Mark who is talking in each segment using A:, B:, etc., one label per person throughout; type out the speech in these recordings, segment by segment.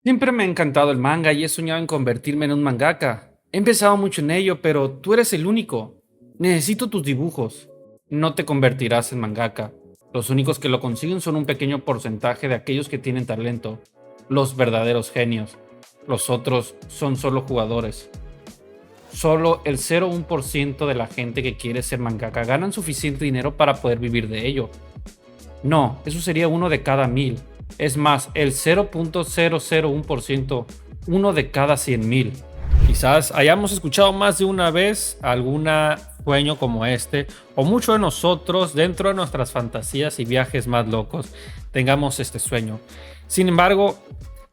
A: Siempre me ha encantado el manga y he soñado en convertirme en un mangaka. He empezado mucho en ello, pero tú eres el único. Necesito tus dibujos. No te convertirás en mangaka. Los únicos que lo consiguen son un pequeño porcentaje de aquellos que tienen talento, los verdaderos genios. Los otros son solo jugadores. Solo el 0,1% de la gente que quiere ser mangaka ganan suficiente dinero para poder vivir de ello. No, eso sería uno de cada 1000. Es más, el 0,001%, uno de cada 100,000. Quizás hayamos escuchado más de una vez algún sueño como este, o muchos de nosotros, dentro de nuestras fantasías y viajes más locos, tengamos este sueño. Sin embargo,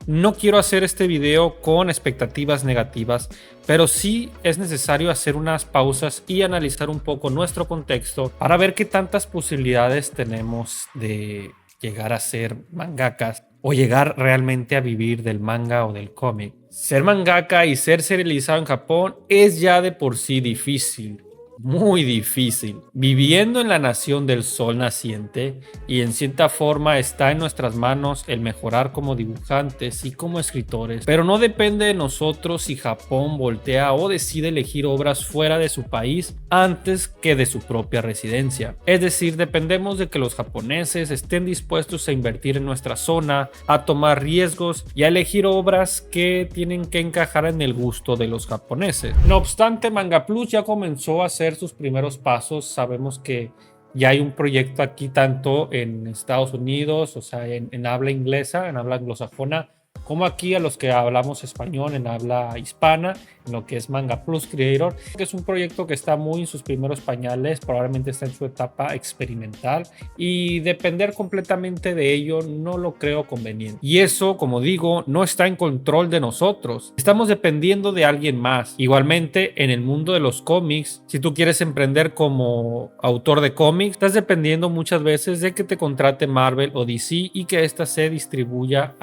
A: no quiero hacer este video con expectativas negativas, pero sí es necesario hacer unas pausas y analizar un poco nuestro contexto para ver qué tantas posibilidades tenemos de llegar a ser mangakas o llegar realmente a vivir del manga o del cómic. Ser mangaka y ser serializado en Japón es ya de por sí difícil. Muy difícil. Viviendo en la nación del sol naciente, y en cierta forma está en nuestras manos el mejorar como dibujantes y como escritores, pero no depende de nosotros si Japón voltea o decide elegir obras fuera de su país antes que de su propia residencia. Es decir, dependemos de que los japoneses estén dispuestos a invertir en nuestra zona, a tomar riesgos y a elegir obras que tienen que encajar en el gusto de los japoneses. No obstante, Manga Plus ya comenzó a hacer sus primeros pasos. Sabemos que ya hay un proyecto aquí tanto en Estados Unidos, o sea, en habla inglesa, en habla anglosajona, como aquí a los que hablamos español en habla hispana, en lo que es Manga Plus Creator, que es un proyecto que está muy en sus primeros pañales, probablemente está en su etapa experimental, y depender completamente de ello no lo creo conveniente. Y eso, como digo, no está en control de nosotros. Estamos dependiendo de alguien más. Igualmente, en el mundo de los cómics, si tú quieres emprender como autor de cómics, estás dependiendo muchas veces de que te contrate Marvel o DC y que ésta se distribuya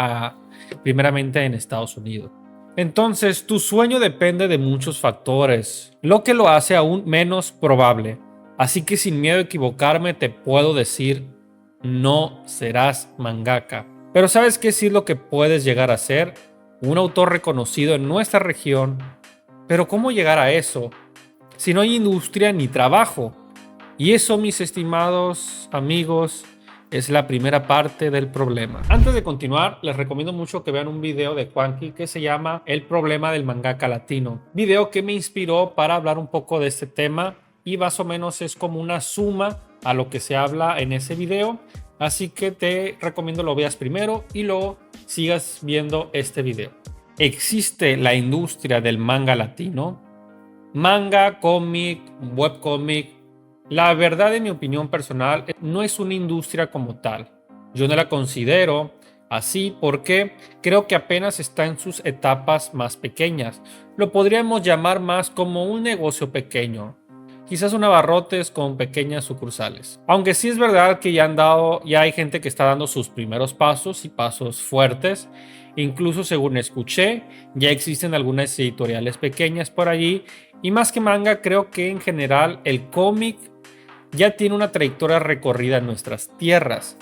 A: primeramente en Estados Unidos. Entonces, tu sueño depende de muchos factores, lo que lo hace aún menos probable. Así que sin miedo a equivocarme, te puedo decir, no serás mangaka. Pero ¿sabes qué sí es lo que puedes llegar a ser? Un autor reconocido en nuestra región. Pero ¿cómo llegar a eso si no hay industria ni trabajo? Y eso, mis estimados amigos, es la primera parte del problema. Antes de continuar, les recomiendo mucho que vean un video de Juanqui que se llama El problema del mangaka latino. Video que me inspiró para hablar un poco de este tema y más o menos es como una suma a lo que se habla en ese video. Así que te recomiendo lo veas primero y luego sigas viendo este video. ¿Existe la industria del manga latino? Manga, cómic, webcómic. La verdad, en mi opinión personal, no es una industria como tal. Yo no la considero así porque creo que apenas está en sus etapas más pequeñas. Lo podríamos llamar más como un negocio pequeño. Quizás un abarrotes con pequeñas sucursales. Aunque sí es verdad que ya hay gente que está dando sus primeros pasos y pasos fuertes. Incluso según escuché, ya existen algunas editoriales pequeñas por allí. Y más que manga, creo que en general el cómic ya tiene una trayectoria recorrida en nuestras tierras.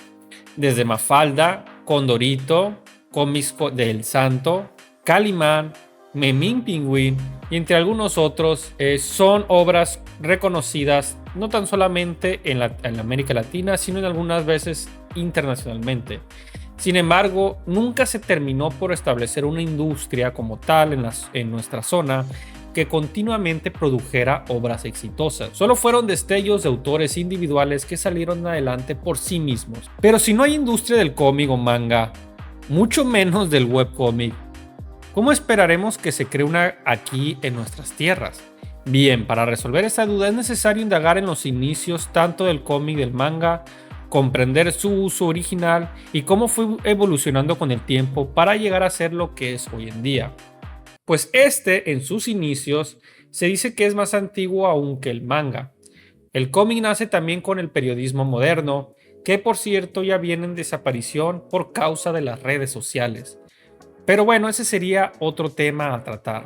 A: Desde Mafalda, Condorito, cómics del Santo, Calimán, Memín Pingüín y entre algunos otros son obras reconocidas no tan solamente en la América Latina, sino en algunas veces internacionalmente. Sin embargo, nunca se terminó por establecer una industria como tal en nuestra zona que continuamente produjera obras exitosas. Solo fueron destellos de autores individuales que salieron adelante por sí mismos. Pero si no hay industria del cómic o manga, mucho menos del webcómic, ¿cómo esperaremos que se cree una aquí en nuestras tierras? Bien, para resolver esta duda es necesario indagar en los inicios tanto del cómic y del manga, comprender su uso original y cómo fue evolucionando con el tiempo para llegar a ser lo que es hoy en día. Pues en sus inicios, se dice que es más antiguo aún que el manga. El cómic nace también con el periodismo moderno, que por cierto ya viene en desaparición por causa de las redes sociales. Pero bueno, ese sería otro tema a tratar.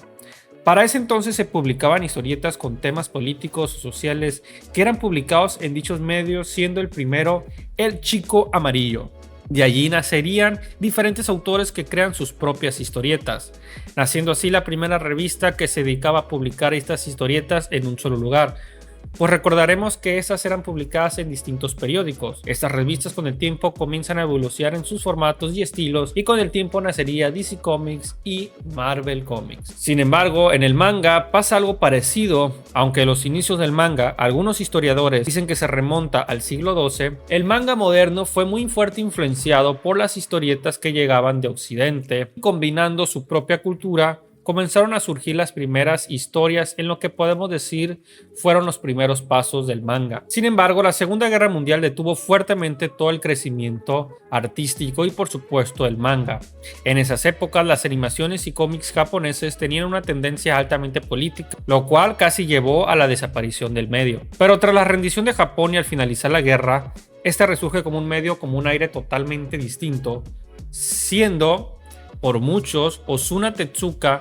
A: Para ese entonces se publicaban historietas con temas políticos o sociales que eran publicados en dichos medios, siendo el primero El Chico Amarillo. De allí nacerían diferentes autores que crean sus propias historietas, naciendo así la primera revista que se dedicaba a publicar estas historietas en un solo lugar. Pues recordaremos que estas eran publicadas en distintos periódicos. Estas revistas con el tiempo comienzan a evolucionar en sus formatos y estilos, y con el tiempo nacería DC Comics y Marvel Comics. Sin embargo, en el manga pasa algo parecido. Aunque los inicios del manga, algunos historiadores dicen que se remonta al siglo XII, el manga moderno fue muy fuerte influenciado por las historietas que llegaban de Occidente, combinando su propia cultura. Comenzaron a surgir las primeras historias en lo que podemos decir fueron los primeros pasos del manga. Sin embargo, la Segunda Guerra Mundial detuvo fuertemente todo el crecimiento artístico y por supuesto el manga. En esas épocas las animaciones y cómics japoneses tenían una tendencia altamente política, lo cual casi llevó a la desaparición del medio. Pero tras la rendición de Japón y al finalizar la guerra, esta resurge como un medio como un aire totalmente distinto, siendo por muchos Osuna Tezuka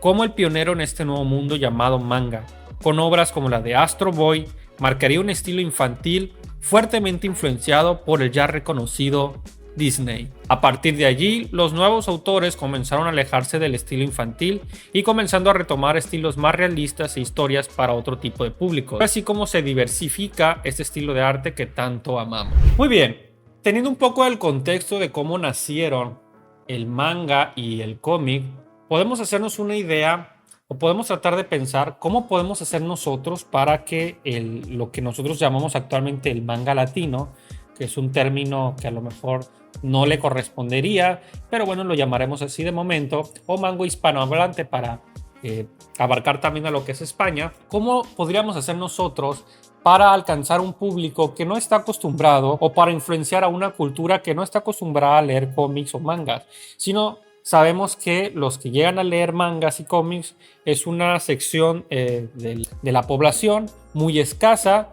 A: como el pionero en este nuevo mundo llamado manga. Con obras como la de Astro Boy, marcaría un estilo infantil fuertemente influenciado por el ya reconocido Disney. A partir de allí, los nuevos autores comenzaron a alejarse del estilo infantil y comenzando a retomar estilos más realistas e historias para otro tipo de público, así como se diversifica este estilo de arte que tanto amamos. Muy bien, teniendo un poco del contexto de cómo nacieron el manga y el cómic, podemos hacernos una idea o podemos tratar de pensar cómo podemos hacer nosotros para que lo que nosotros llamamos actualmente el manga latino, que es un término que a lo mejor no le correspondería, pero bueno, lo llamaremos así de momento, o manga hispanohablante para abarcar también a lo que es España, ¿cómo podríamos hacer nosotros para alcanzar un público que no está acostumbrado o para influenciar a una cultura que no está acostumbrada a leer cómics o mangas, sino sabemos que los que llegan a leer mangas y cómics es una sección de la población muy escasa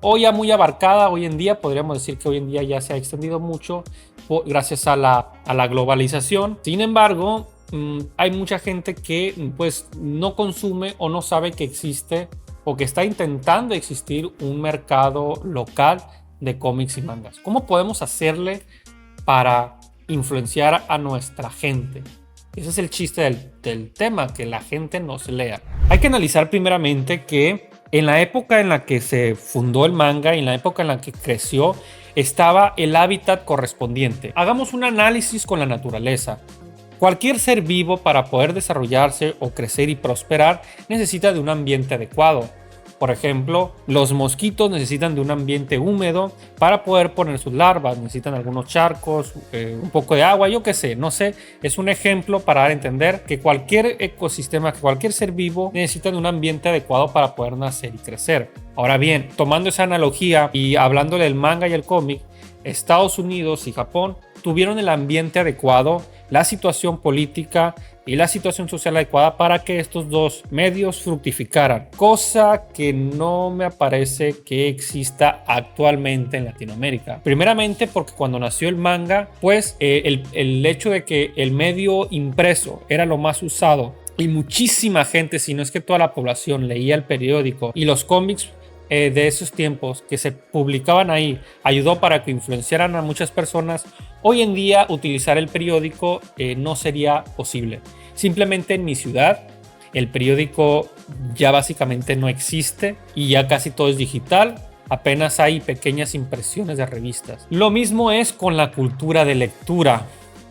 A: o ya muy abarcada hoy en día? Podríamos decir que hoy en día ya se ha extendido mucho gracias a la globalización. Sin embargo, hay mucha gente que pues no consume o no sabe que existe o que está intentando existir un mercado local de cómics y mangas. ¿Cómo podemos hacerle para influenciar a nuestra gente? Ese es el chiste del tema, que la gente nos lea. Hay que analizar primeramente que en la época en la que se fundó el manga y en la época en la que creció, estaba el hábitat correspondiente. Hagamos un análisis con la naturaleza. Cualquier ser vivo, para poder desarrollarse o crecer y prosperar, necesita de un ambiente adecuado. Por ejemplo, los mosquitos necesitan de un ambiente húmedo para poder poner sus larvas, necesitan algunos charcos, un poco de agua, yo qué sé, no sé. Es un ejemplo para dar a entender que cualquier ecosistema, que cualquier ser vivo necesita de un ambiente adecuado para poder nacer y crecer. Ahora bien, tomando esa analogía y hablándole del manga y el cómic, Estados Unidos y Japón tuvieron el ambiente adecuado, la situación política y la situación social adecuada para que estos dos medios fructificaran, cosa que no me parece que exista actualmente en Latinoamérica. Primeramente porque cuando nació el manga, pues el hecho de que el medio impreso era lo más usado y muchísima gente, si no es que toda la población, leía el periódico y los cómics de esos tiempos que se publicaban ahí, ayudó para que influenciaran a muchas personas. Hoy en día utilizar el periódico no sería posible. Simplemente en mi ciudad el periódico ya básicamente no existe y ya casi todo es digital. Apenas hay pequeñas impresiones de revistas. Lo mismo es con la cultura de lectura.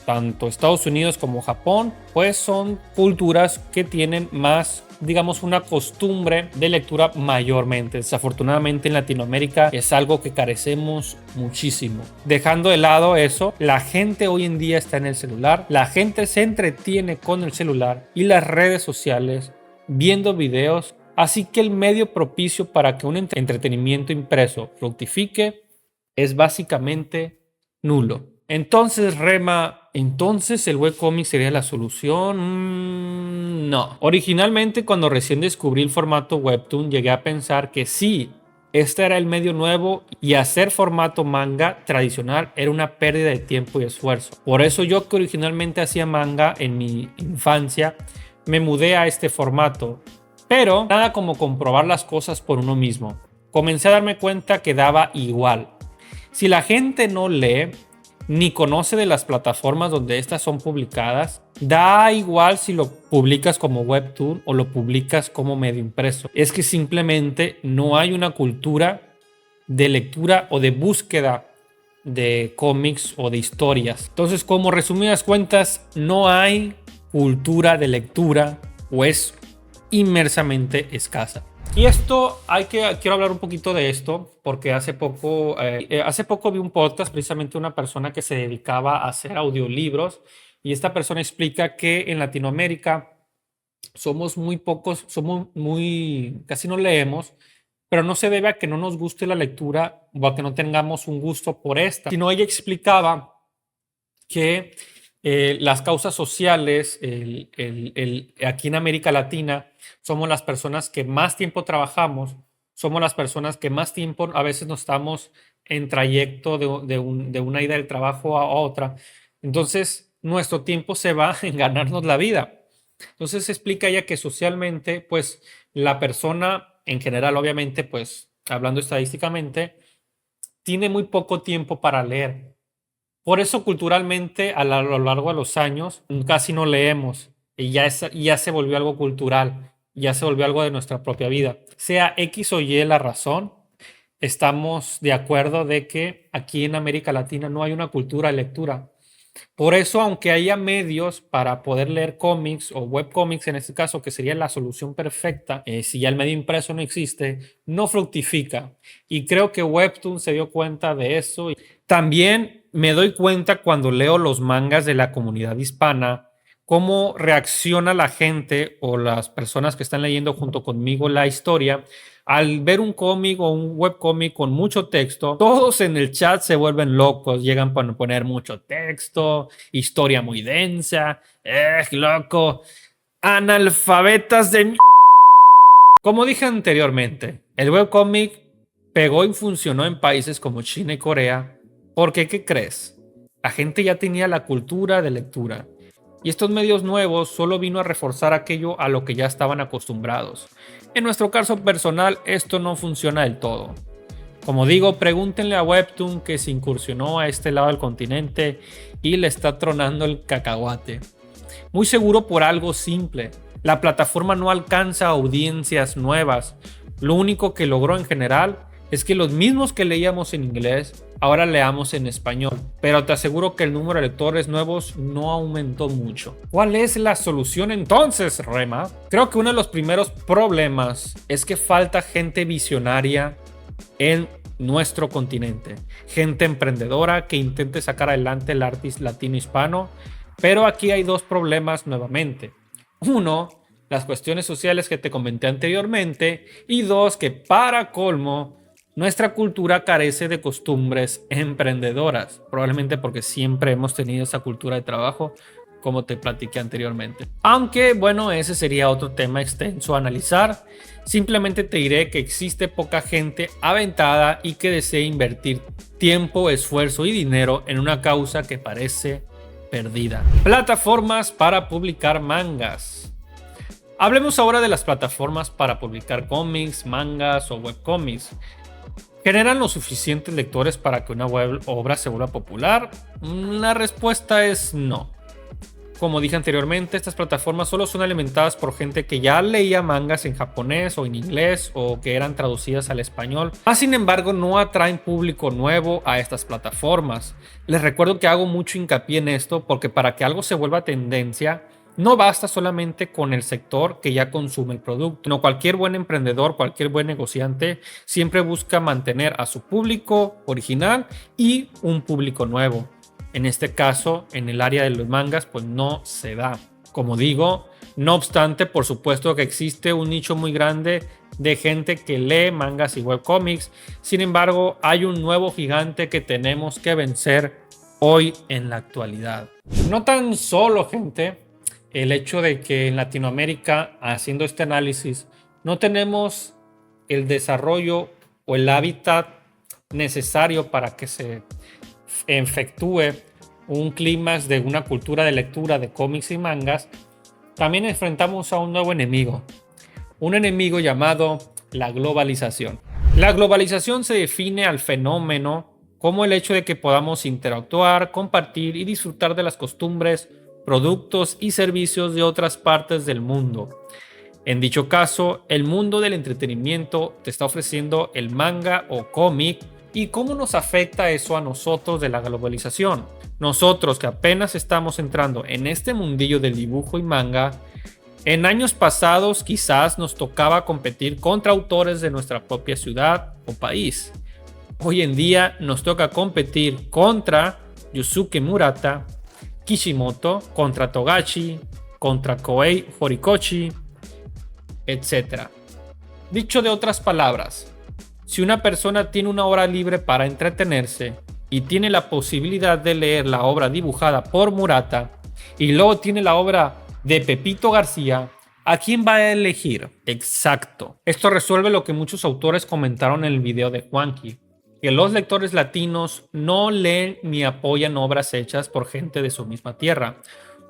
A: Tanto Estados Unidos como Japón pues son culturas que tienen más, digamos, una costumbre de lectura mayormente. Desafortunadamente en Latinoamérica es algo que carecemos muchísimo. Dejando de lado eso, la gente hoy en día está en el celular, la gente se entretiene con el celular y las redes sociales viendo videos, así que el medio propicio para que un entretenimiento impreso fructifique es básicamente nulo. Entonces, Rema, ¿entonces el webcomic sería la solución? No. Originalmente, cuando recién descubrí el formato webtoon, llegué a pensar que sí, este era el medio nuevo y hacer formato manga tradicional era una pérdida de tiempo y esfuerzo. Por eso yo, que originalmente hacía manga en mi infancia, me mudé a este formato. Pero nada como comprobar las cosas por uno mismo. Comencé a darme cuenta que daba igual. Si la gente no lee, ni conoce de las plataformas donde estas son publicadas. Da igual si lo publicas como webtoon o lo publicas como medio impreso. Es que simplemente no hay una cultura de lectura o de búsqueda de cómics o de historias. Entonces, como resumidas cuentas, no hay cultura de lectura o es inmersamente escasa. Y esto quiero hablar un poquito de esto porque hace poco vi un podcast precisamente de una persona que se dedicaba a hacer audiolibros, y esta persona explica que en Latinoamérica somos muy pocos, casi no leemos, pero no se debe a que no nos guste la lectura o a que no tengamos un gusto por esta, sino ella explicaba que las causas sociales aquí en América Latina somos las personas que más tiempo trabajamos, somos las personas que más tiempo a veces nos estamos en trayecto de una ida del trabajo a otra. Entonces, nuestro tiempo se va en ganarnos la vida. Entonces explica ella que socialmente, pues la persona en general, obviamente, pues hablando estadísticamente, tiene muy poco tiempo para leer. Por eso culturalmente a lo largo de los años casi no leemos y ya se volvió algo cultural, ya se volvió algo de nuestra propia vida. Sea X o Y la razón, estamos de acuerdo de que aquí en América Latina no hay una cultura de lectura. Por eso, aunque haya medios para poder leer cómics o webcómics en este caso, que sería la solución perfecta, si ya el medio impreso no existe, no fructifica. Y creo que Webtoon se dio cuenta de eso. También me doy cuenta cuando leo los mangas de la comunidad hispana, cómo reacciona la gente o las personas que están leyendo junto conmigo la historia al ver un cómic o un webcómic con mucho texto. Todos en el chat se vuelven locos, llegan a poner mucho texto, historia muy densa, loco, analfabetas de... Como dije anteriormente, el webcómic pegó y funcionó en países como China y Corea porque, ¿qué crees? La gente ya tenía la cultura de lectura. Y estos medios nuevos solo vino a reforzar aquello a lo que ya estaban acostumbrados. En nuestro caso personal, esto no funciona del todo. Como digo, pregúntenle a Webtoon, que se incursionó a este lado del continente y le está tronando el cacahuate. Muy seguro por algo simple. La plataforma no alcanza audiencias nuevas. Lo único que logró en general es que los mismos que leíamos en inglés ahora leamos en español, pero te aseguro que el número de lectores nuevos no aumentó mucho. ¿Cuál es la solución entonces, Rema? Creo que uno de los primeros problemas es que falta gente visionaria en nuestro continente, gente emprendedora que intente sacar adelante el arte latino hispano, pero aquí hay dos problemas nuevamente. Uno, las cuestiones sociales que te comenté anteriormente, y dos, que para colmo, nuestra cultura carece de costumbres emprendedoras, probablemente porque siempre hemos tenido esa cultura de trabajo, como te platiqué anteriormente. Aunque, bueno, ese sería otro tema extenso a analizar. Simplemente te diré que existe poca gente aventada y que desea invertir tiempo, esfuerzo y dinero en una causa que parece perdida. Plataformas para publicar mangas. Hablemos ahora de las plataformas para publicar cómics, mangas o webcómics. ¿Generan los suficientes lectores para que una obra se vuelva popular? La respuesta es no. Como dije anteriormente, estas plataformas solo son alimentadas por gente que ya leía mangas en japonés o en inglés o que eran traducidas al español. Sin embargo, no atraen público nuevo a estas plataformas. Les recuerdo que hago mucho hincapié en esto porque para que algo se vuelva tendencia, no basta solamente con el sector que ya consume el producto, sino cualquier buen emprendedor, cualquier buen negociante siempre busca mantener a su público original y un público nuevo. En este caso, en el área de los mangas, pues no se da. Como digo, no obstante, por supuesto que existe un nicho muy grande de gente que lee mangas y webcomics. Sin embargo, hay un nuevo gigante que tenemos que vencer hoy en la actualidad. No tan solo, gente, el hecho de que en Latinoamérica, haciendo este análisis, no tenemos el desarrollo o el hábitat necesario para que se efectúe un clímax de una cultura de lectura de cómics y mangas. También enfrentamos a un nuevo enemigo, un enemigo llamado la globalización. La globalización se define al fenómeno como el hecho de que podamos interactuar, compartir y disfrutar de las costumbres, productos y servicios de otras partes del mundo. En dicho caso, el mundo del entretenimiento te está ofreciendo el manga o cómic. ¿Y cómo nos afecta eso a nosotros de la globalización? Nosotros que apenas estamos entrando en este mundillo del dibujo y manga, en años pasados quizás nos tocaba competir contra autores de nuestra propia ciudad o país. Hoy en día nos toca competir contra Yusuke Murata, Kishimoto, contra Togashi, contra Koei Horikoshi, etc. Dicho de otras palabras, si una persona tiene una hora libre para entretenerse y tiene la posibilidad de leer la obra dibujada por Murata y luego tiene la obra de Pepito García, ¿a quién va a elegir? Exacto. Esto resuelve lo que muchos autores comentaron en el video de Juanqui, que los lectores latinos no leen ni apoyan obras hechas por gente de su misma tierra.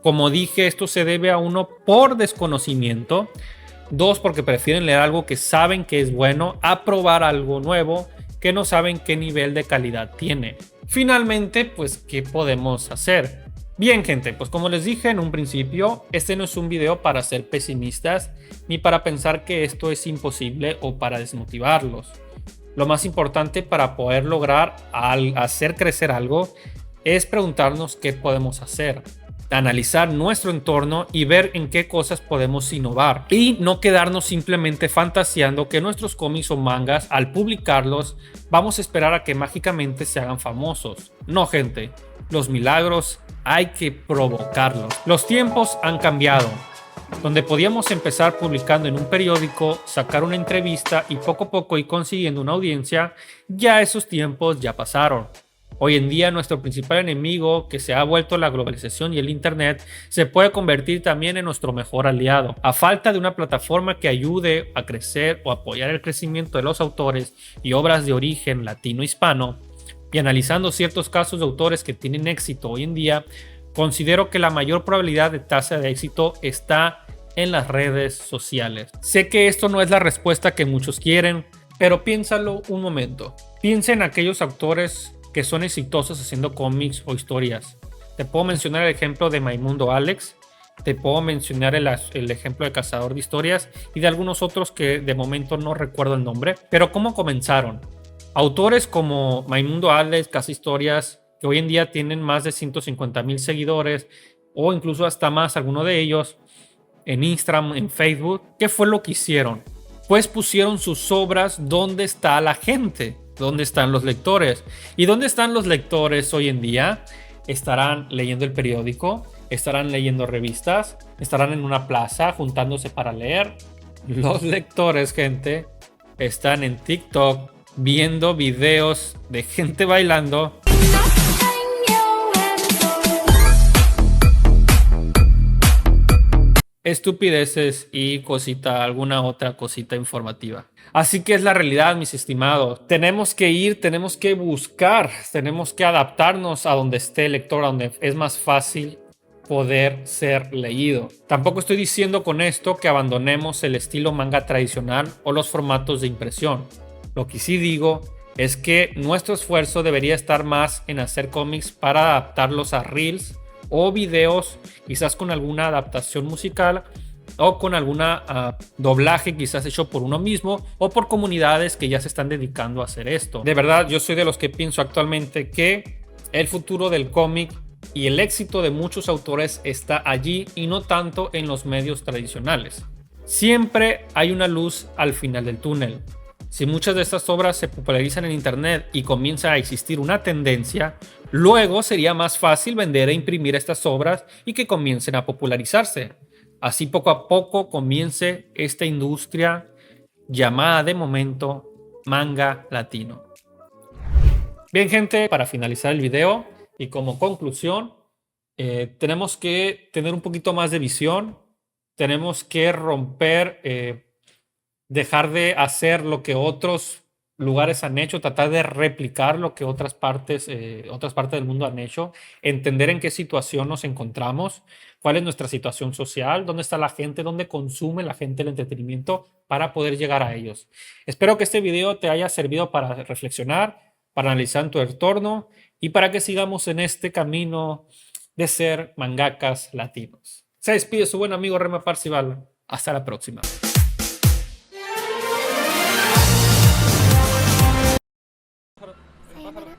A: Como dije, esto se debe a uno por desconocimiento, dos porque prefieren leer algo que saben que es bueno a probar algo nuevo que no saben qué nivel de calidad tiene. Finalmente, pues, ¿qué podemos hacer? Bien, gente, pues como les dije en un principio, este no es un video para ser pesimistas ni para pensar que esto es imposible o para desmotivarlos. Lo más importante para poder lograr hacer crecer algo es preguntarnos qué podemos hacer, analizar nuestro entorno y ver en qué cosas podemos innovar y no quedarnos simplemente fantaseando que nuestros cómics o mangas, al publicarlos, vamos a esperar a que mágicamente se hagan famosos. No, gente, los milagros hay que provocarlos. Los tiempos han cambiado. Donde podíamos empezar publicando en un periódico, sacar una entrevista y poco a poco ir consiguiendo una audiencia, ya esos tiempos ya pasaron. Hoy en día nuestro principal enemigo, que se ha vuelto la globalización y el internet, se puede convertir también en nuestro mejor aliado. A falta de una plataforma que ayude a crecer o apoyar el crecimiento de los autores y obras de origen latino-hispano, y analizando ciertos casos de autores que tienen éxito hoy en día, considero que la mayor probabilidad de tasa de éxito está en las redes sociales. Sé que esto no es la respuesta que muchos quieren, pero piénsalo un momento. Piensa en aquellos autores que son exitosos haciendo cómics o historias. Te puedo mencionar el ejemplo de Maimundo Alex, te puedo mencionar el ejemplo de Cazador de Historias y de algunos otros que de momento no recuerdo el nombre, pero ¿cómo comenzaron? Autores como Maimundo Alex, Caza Historias, que hoy en día tienen más de 150,000 seguidores o incluso hasta más, algunos de ellos, en Instagram, en Facebook. ¿Qué fue lo que hicieron? Pues pusieron sus obras donde está la gente, donde están los lectores. ¿Y dónde están los lectores hoy en día? Estarán leyendo el periódico, estarán leyendo revistas, estarán en una plaza juntándose para leer. Los lectores, gente, están en TikTok viendo videos de gente bailando. Estupideces y alguna otra cosita informativa. Así que es la realidad, mis estimados. Tenemos que ir, tenemos que buscar, tenemos que adaptarnos a donde esté el lector, a donde es más fácil poder ser leído. Tampoco estoy diciendo con esto que abandonemos el estilo manga tradicional o los formatos de impresión. Lo que sí digo es que nuestro esfuerzo debería estar más en hacer cómics para adaptarlos a reels o videos, quizás con alguna adaptación musical o con alguna doblaje quizás hecho por uno mismo o por comunidades que ya se están dedicando a hacer esto. De verdad, yo soy de los que pienso actualmente que el futuro del cómic y el éxito de muchos autores está allí y no tanto en los medios tradicionales. Siempre hay una luz al final del túnel. Si muchas de estas obras se popularizan en internet y comienza a existir una tendencia, luego sería más fácil vender e imprimir estas obras y que comiencen a popularizarse. Así poco a poco comience esta industria llamada de momento manga latino. Bien, gente, para finalizar el video y como conclusión, tenemos que tener un poquito más de visión, tenemos que romper, dejar de hacer lo que otros lugares han hecho, tratar de replicar lo que otras partes del mundo han hecho, entender en qué situación nos encontramos, cuál es nuestra situación social, dónde está la gente, dónde consume la gente el entretenimiento para poder llegar a ellos. Espero que este video te haya servido para reflexionar. para analizar tu entorno y para que sigamos en este camino de ser mangakas latinos. Se despide su buen amigo Rema Parcival. Hasta la próxima.
B: Sayonara.